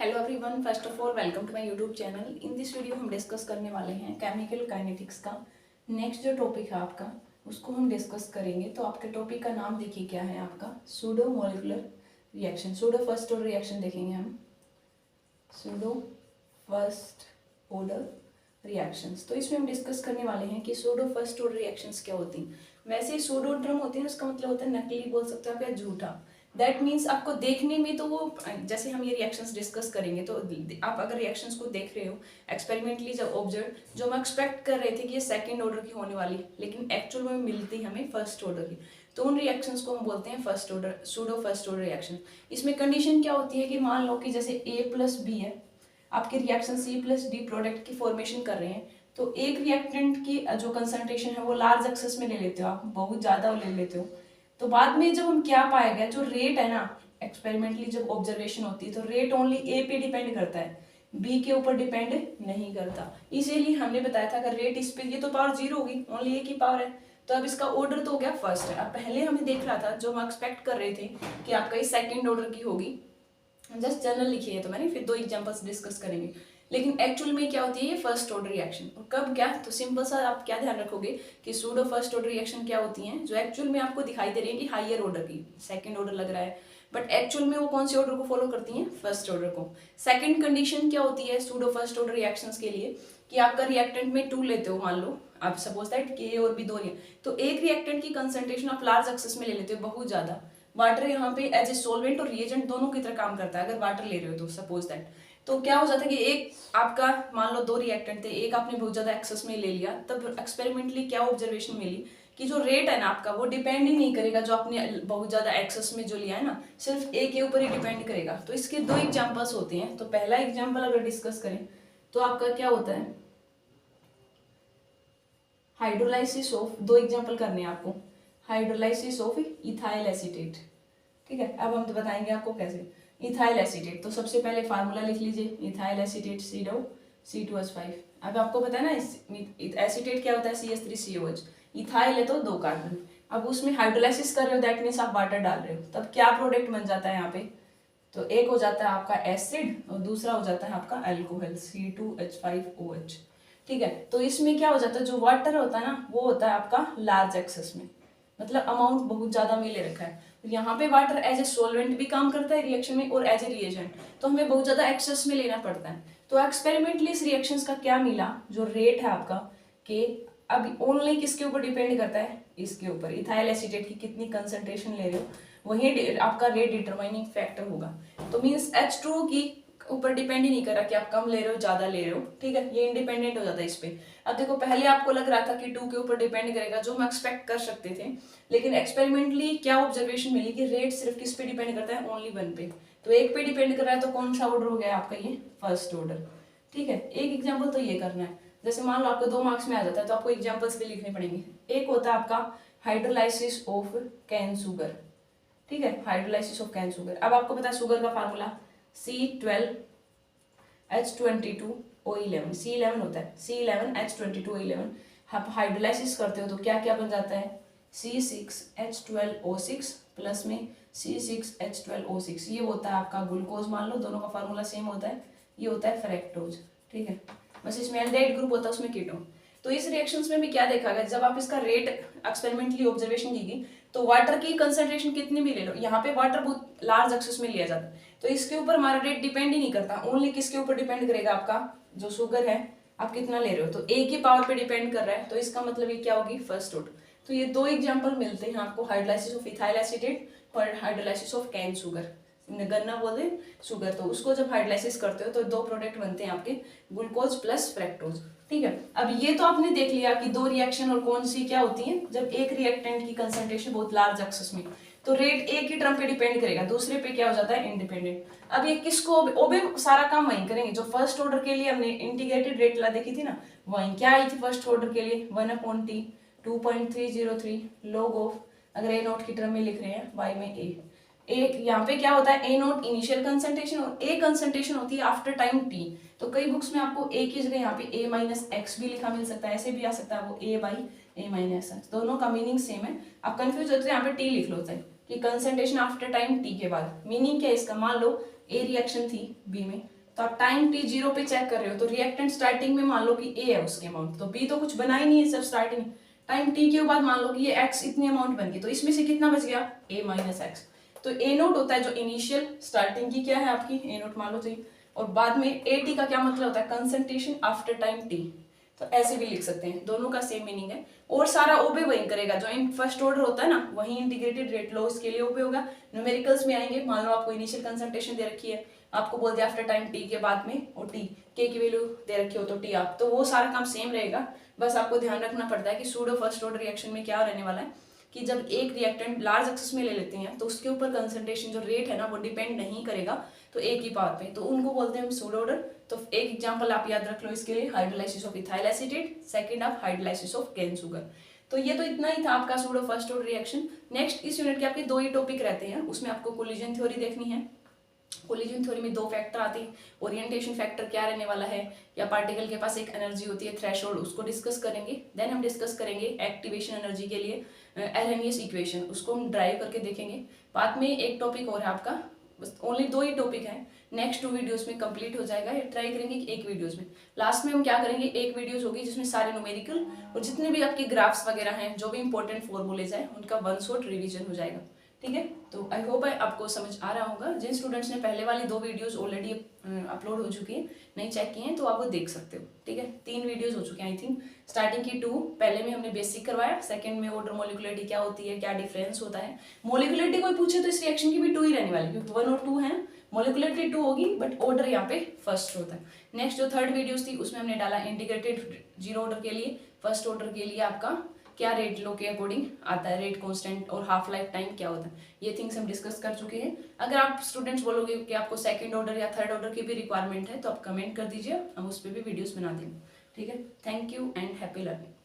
Hello everyone, first of all welcome to my YouTube channel. In this video हम discuss करने वाले हैं chemical kinetics का next जो टॉपिक है आपका, उसको हम डिस्कस करेंगे। तो आपके टॉपिक का नाम देखिए क्या है आपका, pseudo molecular reaction, pseudo first order reaction देखेंगे हम, सूडो फर्स्ट ऑर्डर रिएक्शंस। तो इसमें हम डिस्कस करने वाले हैं कि सूडो फर्स्ट ऑर्डर रिएक्शंस क्या होती हैं। वैसे सूडो टर्म होती है, उसका मतलब होता है नकली बोल सकते हो आप या झूठा। दैट मीन्स आपको देखने में तो वो, जैसे हम ये रिएक्शंस डिस्कस करेंगे तो आप अगर रिएक्शंस को देख रहे हो एक्सपेरिमेंटली जब ऑब्जर्व, जो हम एक्सपेक्ट कर रहे थे कि ये सेकंड ऑर्डर की होने वाली, लेकिन एक्चुअल में मिलती हमें फर्स्ट ऑर्डर की, तो उन रिएक्शंस को हम बोलते हैं first order, pseudo first order reaction. इसमें कंडीशन क्या होती है कि मान लो कि जैसे A प्लस बी है, आपके reaction C plus D product की फॉर्मेशन कर रहे हैं, तो एक रिएक्टेंट की जो कंसंट्रेशन है वो लार्ज एक्सेस में ले लेते हो आप, बहुत ज़्यादा ले लेते हो। तो बाद में जब हम क्या पाएगा, जो रेट है ना, एक्सपेरिमेंटली जब ऑब्जर्वेशन होती है तो रेट ओनली A पे डिपेंड करता है, B के ऊपर डिपेंड नहीं करता। इसीलिए हमने बताया था अगर रेट इस पे, ये तो पावर जीरो होगी, ओनली A की पावर है, तो अब इसका ऑर्डर तो हो गया फर्स्ट है। अब पहले हमें देख रहा था, जो हम एक्सपेक्ट कर रहे थे कि आपका ये सेकेंड ऑर्डर की होगी, जस्ट जनरल लिखी है तो मैंने, फिर दो एग्जांपल्स डिस्कस करेंगे। लेकिन एक्चुअल में क्या होती है ये फर्स्ट ऑर्डर रिएक्शन, और कब क्या, तो सिंपल सा आप क्या ध्यान रखोगे कि सूडो फर्स्ट ऑर्डर रिएक्शन क्या होती हैं, जो एक्चुअल में आपको दिखाई दे रही है कि हायर ऑर्डर की, सेकंड ऑर्डर लग रहा है, बट एक्चुअल में वो कौन से ऑर्डर को फॉलो करती हैं, फर्स्ट ऑर्डर को। सेकंड कंडीशन क्या होती है सूडो फर्स्ट ऑर्डर रिएक्शंस के लिए, कि आपका रिएक्टेंट में टू लेते हो, मान लो आप सपोज दैट के और बी दो, तो एक रिएक्टेंट की कंसंट्रेशन आप लार्ज एक्सेस में ले लेते हो, बहुत ज्यादा। वाटर यहाँ पे एज ए सोलवेंट और रिएजेंट दोनों की तरह काम करता है, अगर वाटर ले रहे हो तो सपोज दैट। तो क्या हो जाता है कि एक आपका, मान लो दो रिएक्टेंट थे, एक आपने बहुत ज्यादा एक्सेस में ले लिया, तब एक्सपेरिमेंटली क्या ऑब्जर्वेशन मिली कि जो रेट है ना आपका, वो डिपेंड ही नहीं करेगा जो आपने बहुत ज्यादा एक्सेस में जो लिया है ना, सिर्फ ए के ऊपर ही डिपेंड करेगा। तो इसके दो एग्जाम्पल्स होते हैं। तो पहला एग्जाम्पल अगर डिस्कस करें तो आपका क्या होता है, हाइड्रोलाइसिस ऑफ, दो एग्जाम्पल करने हैं आपको, हाइड्रोलाइसिस ऑफ इथाइल एसीटेट। ठीक है, अब हम तो बताएंगे आपको कैसे। इथाइल एसीटेट, तो सबसे पहले फार्मूला लिख लीजिए, इथाइल एसीटेट C2H5। अब आपको पता है ना एसीटेट क्या होता है, CH3COH, इथाइल है तो दो कार्बन। अब उसमें हाइड्रोलाइसिस कर रहे हो, दैट मीन्स आप वाटर डाल रहे हो, तब क्या प्रोडक्ट बन जाता है यहाँ पे, तो एक हो जाता है आपका एसिड और दूसरा हो जाता है आपका अल्कोहल C2H5OH। ठीक है, तो इसमें क्या हो जाता है, जो वाटर होता है ना वो होता है आपका लार्ज एक्सेस में, मतलब अमाउंट बहुत ज्यादा में ले रखा है। यहाँ पे वाटर एज ए सोलवेंट भी काम करता है रिएक्शन में और एज ए रिएजेंट, तो हमें बहुत ज्यादा एक्सेस में लेना पड़ता है। तो एक्सपेरिमेंटली इस रिएक्शंस का क्या मिला, जो रेट है आपका कि अब ओनली किसके ऊपर डिपेंड करता है, इसके ऊपर, इथाइल एसीटेट की कितनी कंसंट्रेशन ले रहे हो, वही आपका रेट डिटरमाइनिंग फैक्टर होगा। तो मीन्स H2 की ऊपर डिपेंड ही नहीं कर रहा कि आप कम ले रहे हो ज्यादा ले रहे हो। ठीक है, ये इंडिपेंडेंट हो जाता है इस पे। अब देखो, पहले आपको लग रहा था कि 2 के ऊपर डिपेंड करेगा, जो हम एक्सपेक्ट कर सकते थे, लेकिन एक्सपेरिमेंटली क्या ऑब्जर्वेशन मिली कि रेट सिर्फ किस पे डिपेंड करता है, ओनली वन पे। तो एक पे डिपेंड कर रहा है, तो कौन सा ऑर्डर हो गया आपका, ये फर्स्ट ऑर्डर। ठीक है, एक एग्जाम्पल तो ये करना है। जैसे मान लो आपको 2 मार्क्स में आ जाता है, तो आपको एग्जाम्पल्स भी लिखने पड़ेंगे। एक होता है आपका हाइड्रोलाइसिस ऑफ कैन सुगर। ठीक है, हाइड्रोलाइसिस ऑफ कैन सुगर। अब आपको पता है सुगर का फार्मूला C12H22O11, C11 होता है, C11H22O11। आप हाइड्रोलाइसिस करते हो तो क्या क्या बन जाता है, C6H12O6 प्लस में C6H12O6, ये होता है आपका ग्लूकोज, मान लो दोनों का फार्मूला सेम होता है, ये होता है फ्रैक्टोज। ठीक है, बस इसमें एल्डिहाइड ग्रुप होता है, उसमें कीटोन। तो इस रिएक्शंस में भी क्या देखा गया, जब आप इसका रेट एक्सपेरिमेंटली ऑब्जर्वेशन की गई, तो वाटर की कंसंट्रेशन कितनी भी ले लो, यहाँ पे वाटर बहुत लार्ज एक्सेस में लिया जाता है, तो इसके ऊपर हमारा रेट डिपेंड ही नहीं करता, ओनली किसके ऊपर डिपेंड करेगा, आपका जो शुगर है आप कितना ले रहे हो, तो ए की पावर पे डिपेंड कर रहा है, तो इसका मतलब ये क्या होगी, फर्स्ट ऑर्डर। तो ये दो एग्जांपल मिलते हैं आपको, हाइड्रोलाइसिस ऑफ इथाइल एसीटेट और हाइड्रोलाइसिस ऑफ कैन शुगर, गन्ना बोलते हैं शुगर। तो उसको जब हाइड्रोलाइसिस करते हो तो दो प्रोडक्ट बनते हैं आपके, ग्लूकोज प्लस फ्रैक्टोज। ठीक है, अब ये तो आपने देख लिया कि दो रिएक्शन और कौन सी क्या होती है, जब एक रिएक्टेंट की कंसंट्रेशन बहुत लार्ज एक्सेस में, तो रेट एक ही टर्म पे डिपेंड करेगा, दूसरे पे क्या हो जाता है, इंडिपेंडेंट। अब ये किसको, वो भी सारा काम वहीं करेंगे, जो फर्स्ट ऑर्डर के लिए हमने इंटीग्रेटेड रेट ला देखी थी ना, वहीं क्या आई थी फर्स्ट ऑर्डर के लिए, 1/T 2.303 log ऑफ, अगर ए नोट की टर्म में लिख रहे हैं y में ए, एक यहाँ पे क्या होता है, ए नोट इनिशियल कंसंट्रेशन और ए कंसंट्रेशन होती है आफ्टर टाइम टी। तो कई बुक्स में आपको ए की जगह यहाँ पे a माइनस एक्स भी लिखा मिल सकता है, ऐसे भी आ सकता है वो a by a minus x, दोनों का मीनिंग सेम है। आप कंफ्यूज होते हैं यहाँ पे टी लिख लो, कि कंसंट्रेशन आफ्टर टाइम टी के बाद। मीनिंग क्या है इसका, मान लो ए रिएक्शन थी बी में, तो आप टाइम टी 0 पे चेक कर रहे हो, तो रिएक्टेंट स्टार्टिंग में मान लो कि ए है उसके अमाउंट, तो बी तो कुछ बना ही नहीं है, सब स्टार्टिंग टाइम टी के बाद मान लो कि ये एक्स इतनी अमाउंट बन गई, तो इसमें से कितना बच गया, ए माइनस एक्स। तो ए नोट होता है जो इनिशियल स्टार्टिंग की क्या है आपकी, ए नोट मान लो चाहिए, और बाद में ए टी का क्या मतलब होता है, कंसंट्रेशन आफ्टर टाइम टी। तो ऐसे भी लिख सकते हैं, दोनों का सेम मीनिंग है। और सारा ओबे वही करेगा, जो इन फर्स्ट ऑर्डर होता है ना वही इंटीग्रेटेड रेट लॉस के लिए ओबे होगा। न्यूमेरिकल्स में आएंगे, मान लो आपको इनिशियल कंसंट्रेशन दे रखी है, आपको बोल दिया आफ्टर टाइम टी के बाद में, और टी के की वैल्यू दे रखी हो तो टी आप, तो वो सारा काम सेम रहेगा। बस आपको ध्यान रखना पड़ता है कि सूडो फर्स्ट ऑर्डर रिएक्शन में क्या रहने वाला है कि जब एक रिएक्टेंट लार्ज एक्सेस में ले लेते हैं तो उसके ऊपर कंसंट्रेशन जो रेट है ना वो डिपेंड नहीं करेगा, तो एक ही पाथ पे, तो उनको बोलते हैं हम सूडो ऑर्डर। तो एक एग्जांपल आप याद रख लो इसके लिए, hydrolysis of ethyl acetate, second of hydrolysis of cane sugar. तो ये तो इतना ही था आपका pseudo first order reaction. Next इस यूनिट के आपके 2 ही टॉपिक रहते हैं, उसमें आपको कोलिजन थ्योरी देखनी है। कोलिजन थ्योरी में 2 फैक्टर आते हैं, ओरिएंटेशन फैक्टर क्या रहने वाला है, या पार्टिकल के पास एक एनर्जी होती है थ्रेशोल्ड, उसको डिस्कस करेंगे। देन हम डिस्कस करेंगे एक्टिवेशन एनर्जी के लिए एरेनियस इक्वेशन, उसको हम ड्राइव करके देखेंगे। बाद में एक टॉपिक और है आपका, बस ओनली 2 ही टॉपिक है, नेक्स्ट 2 वीडियोस में कंप्लीट हो जाएगा, ये ट्राई करेंगे कि एक वीडियोस में। लास्ट में हम क्या करेंगे, एक वीडियोस होगी जिसमें सारे न्यूमेरिकल और जितने भी आपके ग्राफ्स वगैरह हैं, जो भी इंपॉर्टेंट फॉर्मूलेज हैं, उनका वन शॉट रिवीजन हो जाएगा। ठीक है, तो आई होप आपको समझ आ रहा होगा। जिन स्टूडेंट्स ने पहले वाली 2 वीडियोस ऑलरेडी अपलोड हो चुकी है, नहीं चेक किए हैं तो आप वो देख सकते हो। ठीक है, 3 वीडियोस हो चुके हैं आई थिंक, स्टार्टिंग की 2 पहले में हमने बेसिक करवाया, सेकंड में ऑर्डर मोलिकुलरिटी क्या होती है, क्या डिफरेंस होता है। मोलिकुलरिटी कोई पूछे तो इस रिएक्शन की भी 2 ही रहने वाली, क्योंकि 1 और 2 है, मोलिकुलरिटी 2 होगी बट ऑर्डर यहाँ पे फर्स्ट होता है। नेक्स्ट जो थर्ड वीडियोस थी उसमें हमने डाला इंटीग्रेटेड 0 ऑर्डर के लिए, फर्स्ट ऑर्डर के लिए आपका क्या रेट लो के अकॉर्डिंग आता है, रेट कांस्टेंट और हाफ लाइफ टाइम क्या होता है, ये थिंग्स हम डिस्कस कर चुके हैं। अगर आप स्टूडेंट्स बोलोगे कि आपको सेकंड ऑर्डर या थर्ड ऑर्डर की भी रिक्वायरमेंट है तो आप कमेंट कर दीजिए, हम उस पर भी वीडियोस बना देंगे। ठीक है, thank you and happy learning.